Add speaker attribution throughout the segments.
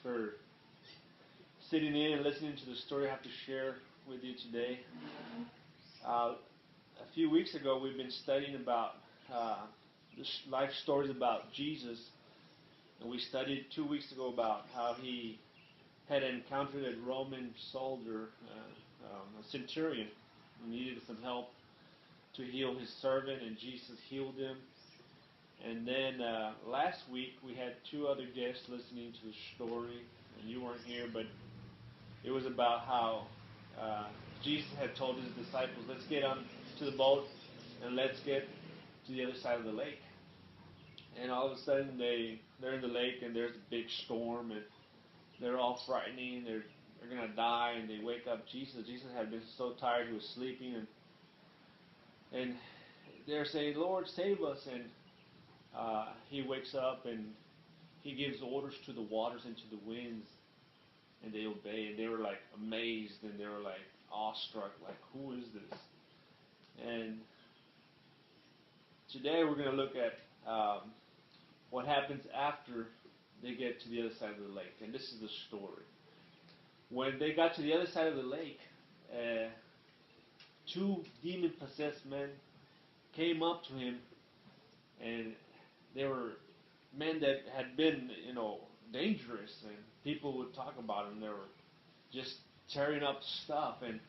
Speaker 1: for sitting in and listening to the story I have to share with you today. A few weeks ago, we've been studying about life stories about Jesus, and we studied 2 weeks ago about how he had encountered a Roman soldier, a centurion, who needed some help to heal his servant, and Jesus healed him. And then last week we had 2 other guests listening to the story, and you weren't here, but it was about how Jesus had told his disciples, let's get on to the boat and let's get to the other side of the lake. And all of a sudden they're in the lake and there's a big storm and they're all frightening, they're going to die, and they wake up Jesus. Jesus had been so tired, he was sleeping, and they're saying, Lord, save us. And he wakes up and he gives orders to the waters and to the winds, and they obey. And they were like amazed, and they were like awestruck, like, who is this? And today we're going to look at what happens after they get to the other side of the lake. And this is the story. When they got to the other side of the lake, 2 demon-possessed men came up to him, and they were men that had been, dangerous, and people would talk about them. They were just tearing up stuff, and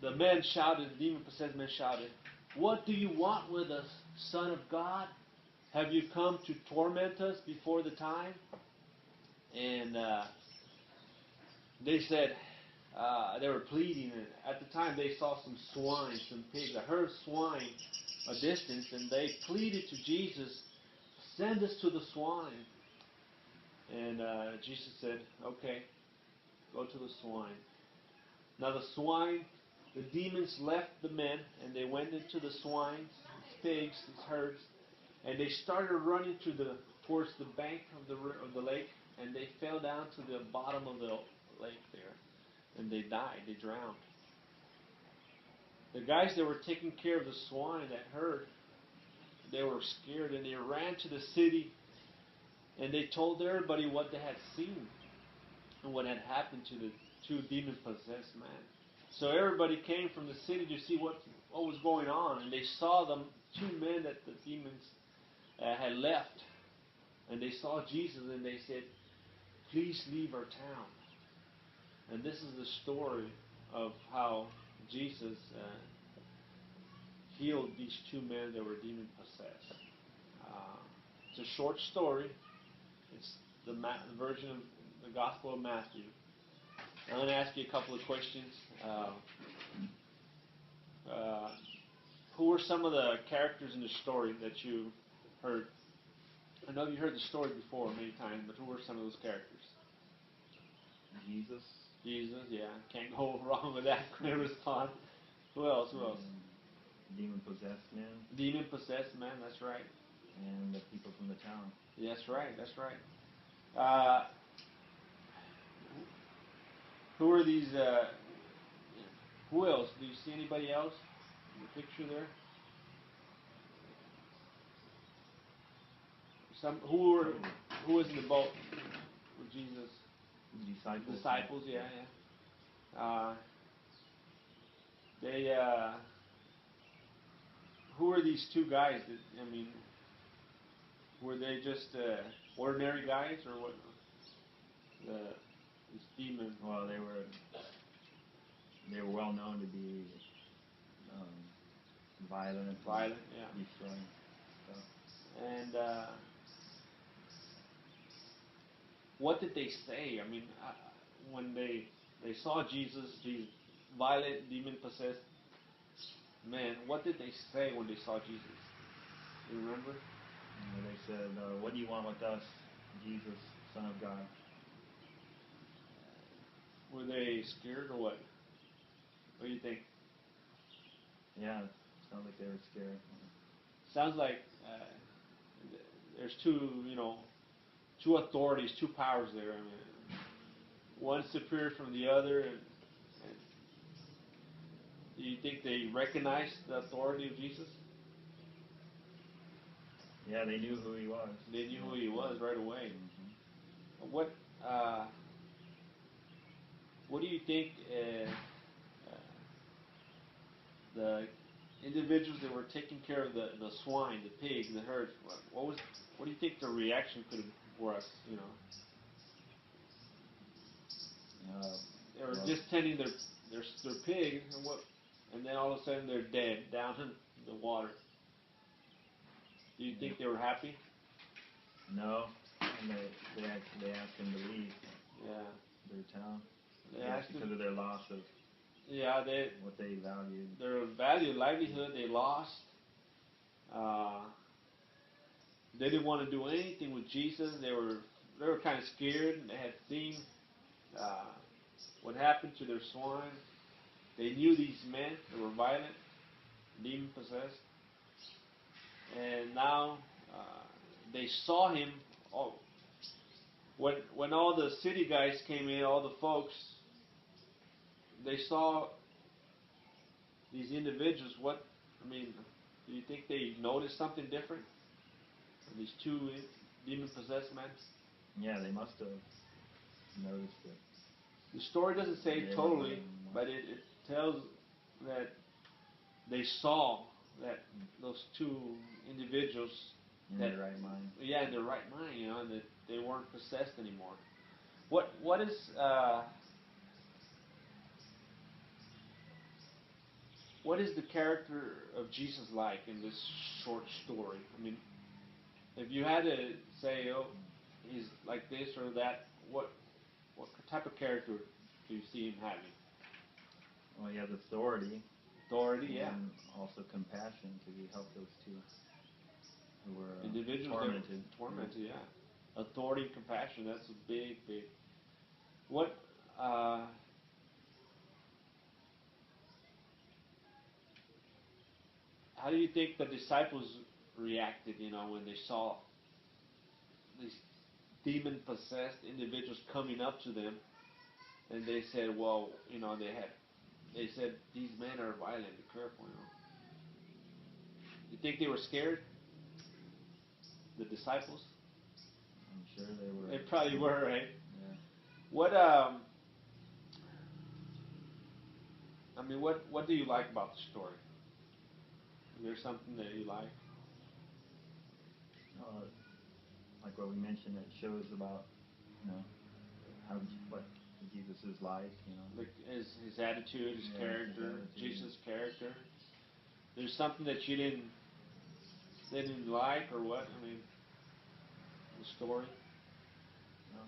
Speaker 1: the men shouted, the demon-possessed men shouted, "What do you want with us, Son of God? Have you come to torment us before the time?" And they said, they were pleading, and at the time they saw some swine, some pigs, a herd of swine a distance, and they pleaded to Jesus, "Send us to the swine." And Jesus said, "Okay, go to the swine." Now the swine, the demons left the men, and they went into the swine, these pigs, these herds, and they started running towards the bank of the lake, and they fell down to the bottom of the lake there, and they died, they drowned. The guys that were taking care of the swine, that herd, they were scared, and they ran to the city, and they told everybody what they had seen and what had happened to the 2 demon-possessed men. So everybody came from the city to see what was going on, and they saw them 2 men that the demons had left, and they saw Jesus, and they said, "Please leave our town." And this is the story of how Jesus healed these 2 men that were demon-possessed. It's a short story. It's the version of the Gospel of Matthew. I'm going to ask you a couple of questions. Who were some of the characters in the story that you heard? I know you heard the story before many times, but who were some of those characters?
Speaker 2: Jesus,
Speaker 1: yeah. Can't go wrong with that response. Who else?
Speaker 2: Demon-possessed men.
Speaker 1: Demon-possessed men, that's right.
Speaker 2: And the people from the town.
Speaker 1: That's right. Who are these? Who else? Do you see anybody else in the picture there? Who was in the boat with Jesus?
Speaker 2: Disciples,
Speaker 1: yeah. Who are these 2 guys? Were they just ordinary guys, or what? This demon.
Speaker 2: Well, they were well known to be violent,
Speaker 1: yeah.
Speaker 2: destroying stuff.
Speaker 1: And what did they say? When they saw Jesus, violent, demon-possessed man, what did they say when they saw Jesus? You remember?
Speaker 2: They said, "What do you want with us, Jesus, Son of God?"
Speaker 1: Were they scared, or what? What do you think?
Speaker 2: Yeah, it sounds like they were scared.
Speaker 1: Sounds like there's 2 authorities, 2 powers there. One superior from the other. And do you think they recognized the authority of Jesus?
Speaker 2: Yeah, they knew who he was.
Speaker 1: They knew who he was right away.
Speaker 2: Mm-hmm.
Speaker 1: what do you think the individuals that were taking care of the swine, the pigs, the herds? What do you think the reaction could have was? You know, they were just tending their pig, and then all of a sudden they're dead down in the water. Do you think they were happy?
Speaker 2: No, and they asked him to leave.
Speaker 1: Yeah.
Speaker 2: Their town.
Speaker 1: They asked
Speaker 2: because
Speaker 1: him,
Speaker 2: of their loss of what they valued.
Speaker 1: Their value, livelihood, they lost. They didn't want to do anything with Jesus. They were kind of scared. They had seen what happened to their swine. They knew these men. They were violent, demon possessed, and now they saw him. Oh, when all the city guys came in, all the folks, they saw these individuals. Do you think they noticed something different? These two demon-possessed men?
Speaker 2: Yeah, they must have noticed it.
Speaker 1: The story doesn't say totally, but it tells that they saw that those two individuals
Speaker 2: in their right mind.
Speaker 1: Yeah, in their right mind, and that they weren't possessed anymore. What is the character of Jesus like in this short story? I mean, if you had to say, oh, he's like this or that, what type of character do you see him having?
Speaker 2: Well, he has authority.
Speaker 1: Authority, yeah.
Speaker 2: And also compassion, because he helped those two who were
Speaker 1: individuals tormented, yeah. Authority and compassion, that's a big. What, how do you think the disciples reacted, when they saw these demon-possessed individuals coming up to them, and they said, well, they said, these men are violent, be careful, You think they were scared? The disciples?
Speaker 2: I'm sure they were.
Speaker 1: They probably were, right?
Speaker 2: Yeah.
Speaker 1: What do you like about the story? Is there something that you like?
Speaker 2: Like what we mentioned, it shows about, what Jesus is like,
Speaker 1: Like his attitude, his character, Jesus' character. There's something that you didn't like, or what? I mean, the story.
Speaker 2: No.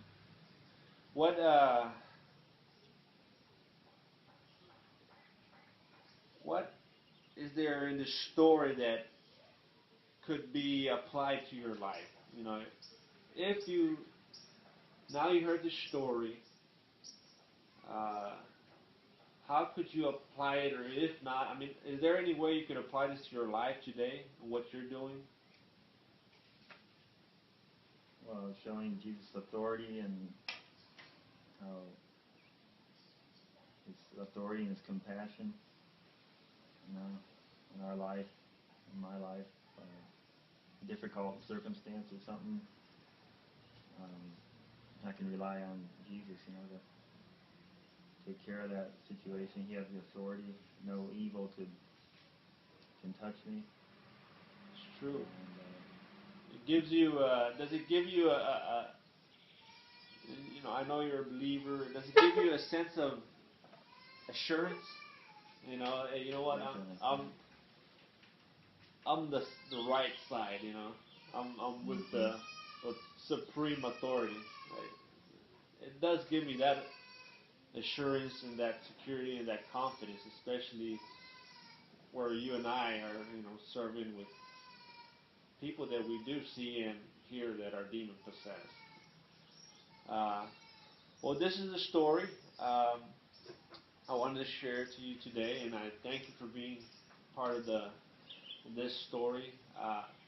Speaker 1: What is there in the story that could be applied to your life? If you heard the story, how could you apply it, or if not, is there any way you could apply this to your life today and what you're doing?
Speaker 2: Well, showing Jesus' authority and how his authority and his compassion, in our life, in my life, difficult circumstances, something, I can rely on Jesus, to take care of that situation. He has the authority. No evil can touch me.
Speaker 1: It's true. And, it gives you. Does it give you I know you're a believer. Does it give you a sense of assurance? You know what? I'm the right side. I'm with the supreme authority. Right? It does give me that assurance and that security and that confidence, especially where you and I are, serving with people that we do see and hear that are demon possessed. Well, this is a story I wanted to share to you today, and I thank you for being part of this story.